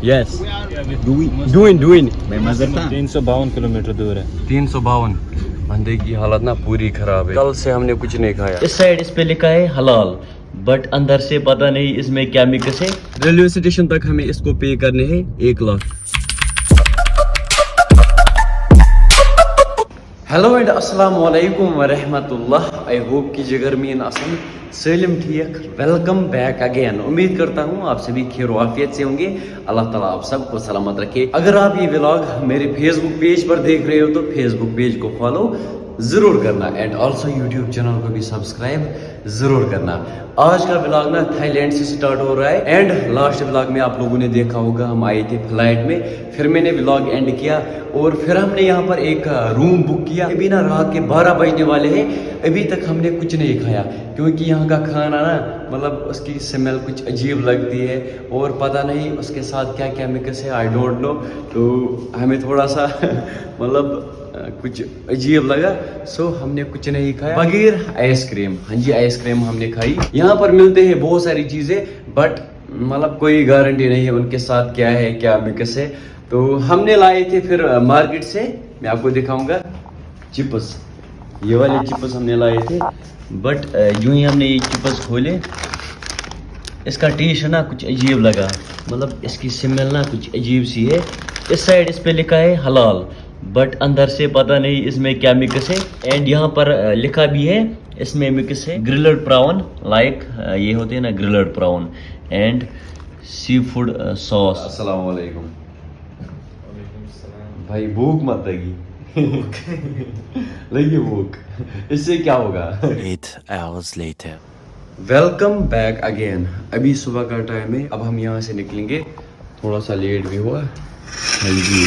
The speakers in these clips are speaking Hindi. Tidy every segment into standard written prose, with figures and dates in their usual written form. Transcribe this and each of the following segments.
यस डूइन बेमज़रता 352 किलोमीटर दूर है। 352। बंदे की हालत ना पूरी खराब है, कल से हमने कुछ नहीं खाया। इस साइड इस पे लिखा है हलाल, बट अंदर से पता नहीं इसमें क्या मिक्स है। रेलवे स्टेशन तक हमें इसको पे करने हैं 1 लाख। हेलो एंड अस्सलाम वालेकुम वरहमतुल्लाह। आई होप कि जगर मीन असन सलिम ठीक। Welcome back again. उम्मीद करता हूँ आप सभी खैर आफियत से होंगे। अल्लाह ताला आप सबको सलामत रखे। अगर आप ये व्लॉग मेरे फेसबुक पेज पर देख रहे हो तो फेसबुक पेज को फॉलो जरूर करना एंड ऑल्सो यूट्यूब चैनल को भी सब्सक्राइब जरूर करना। आज का व्लॉग ना थाईलैंड से स्टार्ट हो रहा है एंड लास्ट व्लॉग में आप लोगों ने देखा होगा हम आए थे फ्लाइट में, फिर मैंने व्लॉग एंड किया और फिर हमने यहाँ पर एक रूम बुक किया। अभी ना रात के 12 बजने वाले हैं, अभी तक हमने कुछ नहीं खाया क्योंकि यहाँ का खाना ना मतलब उसकी स्मेल कुछ अजीब लगती है और पता नहीं उसके साथ क्या क्या मिक्स है, आई डोंट नो। तो हमें थोड़ा सा मतलब कुछ अजीब लगा, सो हमने कुछ नहीं खाया बगैर आइसक्रीम। हाँ जी, आइसक्रीम हमने खाई। यहाँ पर मिलते हैं बहुत सारी चीजें बट मतलब कोई गारंटी नहीं है उनके साथ क्या है क्या मिक्स है। तो हमने लाए थे फिर मार्केट से, मैं आपको दिखाऊंगा चिप्स। ये वाले चिप्स हमने लाए थे बट यूं ही हमने ये चिप्स खोले, इसका टेस्ट ना कुछ अजीब लगा, मतलब इसकी स्मेल ना कुछ अजीब सी है। इस साइड इस पे लिखा है हलाल, बट अंदर से पता नहीं इसमें क्या मिक्स है। एंड यहाँ पर लिखा भी है इसमें मिक्स है ग्रिल्ड प्राउन, लाइक ये होते हैं ना grilled prawn and seafood sauce. अस्सलाम वालेकुम भाई, भूख मत लगी लगी भूख, इससे क्या होगा। 8 hours later. Welcome back again. अभी सुबह का टाइम है, अब हम यहाँ से निकलेंगे, थोड़ा सा लेट भी हुआ। हाँ जी,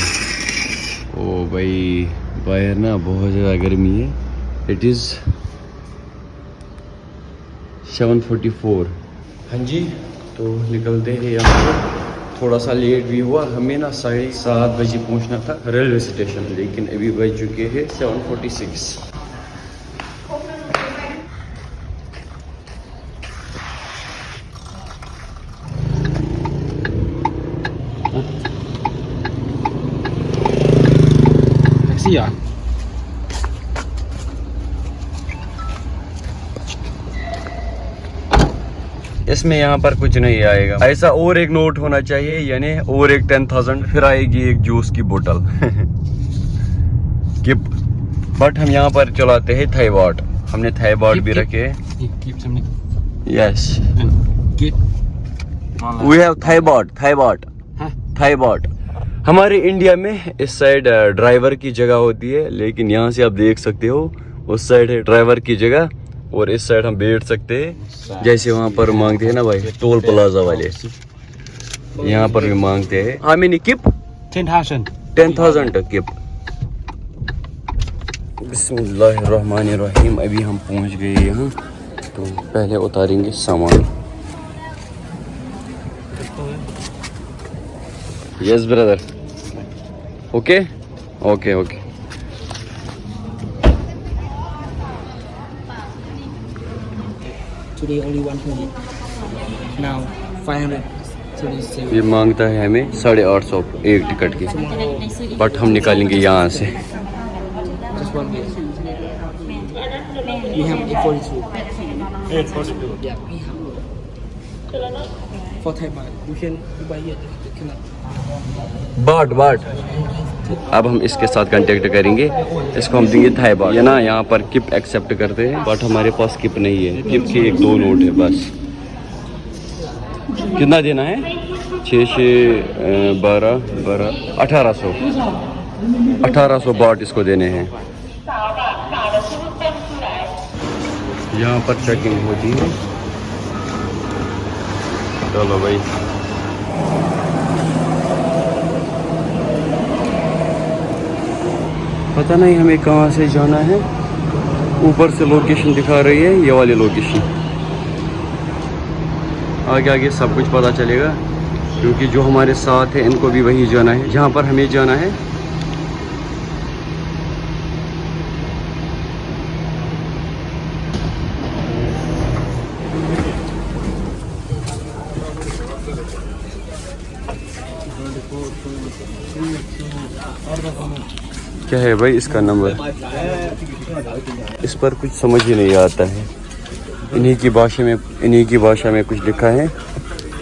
ओ भाई बाहर ना बहुत ज़्यादा गर्मी है। It is 7:44। हाँ जी, तो निकलते हैं यहाँ पर। थोड़ा सा लेट भी हुआ, हमें ना 7:30 बजे पहुँचना था रेलवे स्टेशन, लेकिन अभी बज चुके हैं 7:46। इसमें यहाँ पर कुछ नहीं आएगा, ऐसा और एक नोट होना चाहिए, यानी और एक 10,000, फिर आएगी एक जूस की बोतल किप। बट हम यहाँ पर चलाते हैं थाईबॉट, हमने थाईबॉट भी रखे। यस, वी हैव थाईबॉट। हमारे इंडिया में इस साइड ड्राइवर की जगह होती है, लेकिन यहाँ से आप देख सकते हो उस साइड है ड्राइवर की जगह और इस साइड हम बैठ सकते हैं, जैसे वहाँ पर मांगते हैं ना भाई टोल प्लाजा वाले, यहाँ पर भी मांगते हैं। हाँ मैंने किप 10,000 किप। बिस्मिल्लाहिर्रहमानिर्रहीम। अभी हम पहुँच गए यहाँ, तो पहले उतारेंगे सामान। Yes brother, okay okay okay. Today only 120. Now 537. ये मांगता है हमें 850 एक टिकट की, बट हम निकालेंगे यहाँ से। Just one day. We have 842. 842। Yeah, we have. For Thai baht, you can buy it. बाट। अब हम इसके साथ कांटेक्ट करेंगे, इसको हम देंगे थाई बाट। ये ना यहाँ पर किप एक्सेप्ट करते हैं बट हमारे पास किप नहीं है, किप के 1-2 नोट है बस। कितना देना है? 6 12 1800 बाट इसको देने हैं। यहाँ पर चेकिंग होती है। चलो भाई, पता नहीं हमें कहाँ से जाना है। ऊपर से लोकेशन दिखा रही है, ये वाली लोकेशन। आगे आगे सब कुछ पता चलेगा क्योंकि जो हमारे साथ है इनको भी वही जाना है जहाँ पर हमें जाना है। क्या है भाई इसका नंबर? इस पर कुछ समझ ही नहीं आता है। इन्हीं की भाषा में कुछ लिखा है,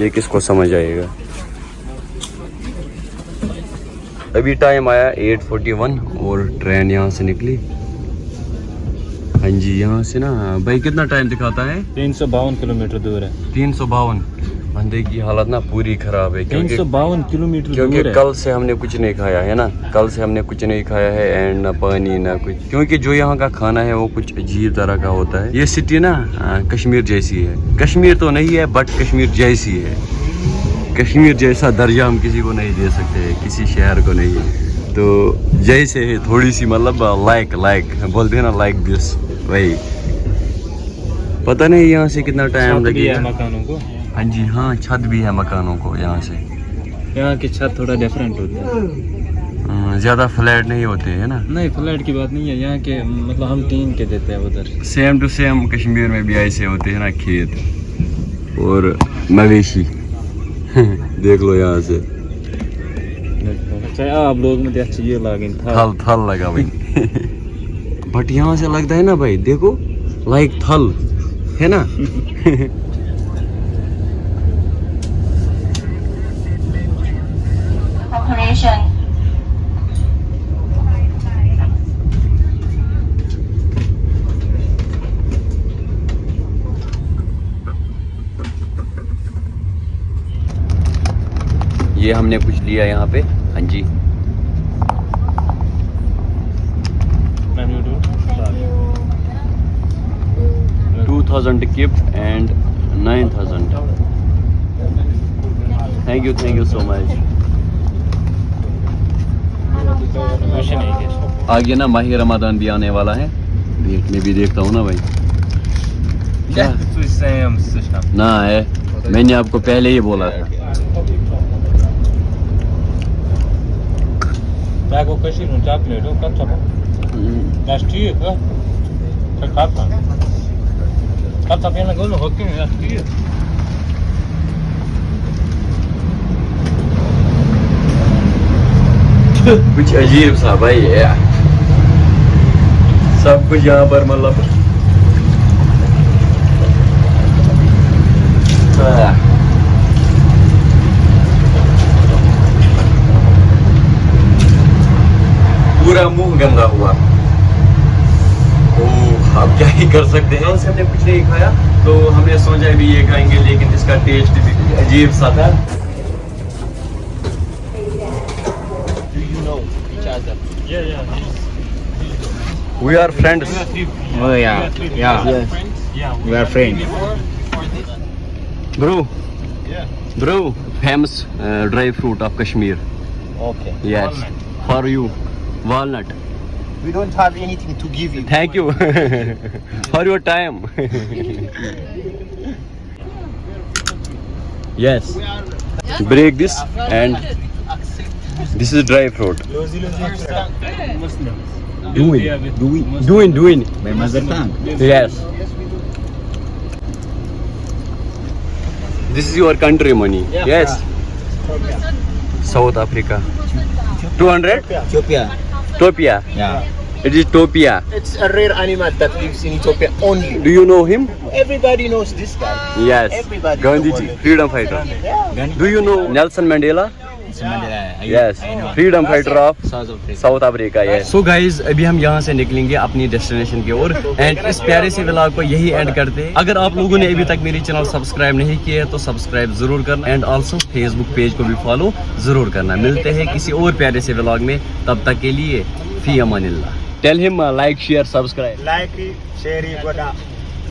ये किसको समझ आएगा। अभी टाइम आया 8:41 और ट्रेन यहाँ से निकली। हाँ जी, यहाँ से ना भाई कितना टाइम दिखाता है? 352 किलोमीटर दूर है। 352। बंदे की हालत ना पूरी खराब है, क्योंकि 352 किलोमीटर क्योंकि दूर है। कल से हमने कुछ नहीं खाया है ना, कल से हमने कुछ नहीं खाया है एंड ना पानी ना कुछ, क्योंकि जो यहाँ का खाना है वो कुछ अजीब तरह का होता है। ये सिटी ना कश्मीर जैसी है, कश्मीर तो नहीं है बट कश्मीर जैसी है। कश्मीर जैसा दर्जा हम किसी को नहीं दे सकते, किसी शहर को नहीं। तो जैसे है थोड़ी सी, मतलब लाइक बोलते हैं ना, लाइक दिस वही। पता नहीं यहाँ से कितना टाइम लगेगा मकानों को। हाँ जी, हाँ छत भी है मकानों को यहाँ से। यहाँ की छत थोड़ा डिफरेंट होती है, ज़्यादा फ्लैट नहीं होते है ना। नहीं फ्लैट की बात नहीं है, यहाँ के मतलब हम टीन के देते हैं उधर। सेम टू सेम कश्मीर में भी ऐसे होते हैं ना, खेत और मवेशी। देख लो यहाँ से अच्छा आप लोग में अच्छी ये लागें थल लगा भाई। बट यहाँ से लगता है ना भाई, देखो लाइक थल है ना। Operation. ये हमने कुछ लिया यहाँ पे। हाँ जी, 2000 gift and 9000। Thank you so much. आगे ना माही रमजान भी आने वाला है, भेंट में भी देखता हूँ ना भाई। क्या ना है, मैंने आपको पहले ही बोला था। चॉकलेट हो कब कुछ अजीब सा भाई है सब कुछ यहाँ पर, मतलब पूरा मुंह गंदा हुआ। ओह, अब क्या ही कर सकते हैं। से हमने कुछ नहीं खाया तो हमने सोचा भी ये खाएंगे, लेकिन इसका टेस्ट भी अजीब सा था। We are friends. Oh yeah. We are friends. Bro, famous dry fruit of Kashmir. Okay. Yes, for you, walnut. We don't have anything to give you. Thank you for your time. Yes, break this and this is dry fruit. Doing. My mother tongue. Yes. This is your country money. Yes. South Africa. 200? Topia. Yeah. It is Topia. It's a rare animal that lives in Ethiopia only. Do you know him? Everybody knows this guy. Yes. Everybody in the Gandhiji, world. freedom fighter. Yeah. Do you know Nelson Mandela? Yes. Freedom fighter of south Africa. Yes. So guys, अभी हम यहाँ से निकलेंगे अपनी डेस्टिनेशन की ओर एंड इस प्यारे से व्लॉग को यही एंड करते हैं। अगर आप लोगों ने अभी तक मेरी चैनल सब्सक्राइब नहीं किया है तो सब्सक्राइब जरूर करना एंड ऑल्सो फेसबुक पेज को भी फॉलो जरूर करना। मिलते हैं किसी और प्यारे से व्लॉग में, तब तक के लिए फी अमानिल्लाह। Tell him like share subscribe. Like it, share it,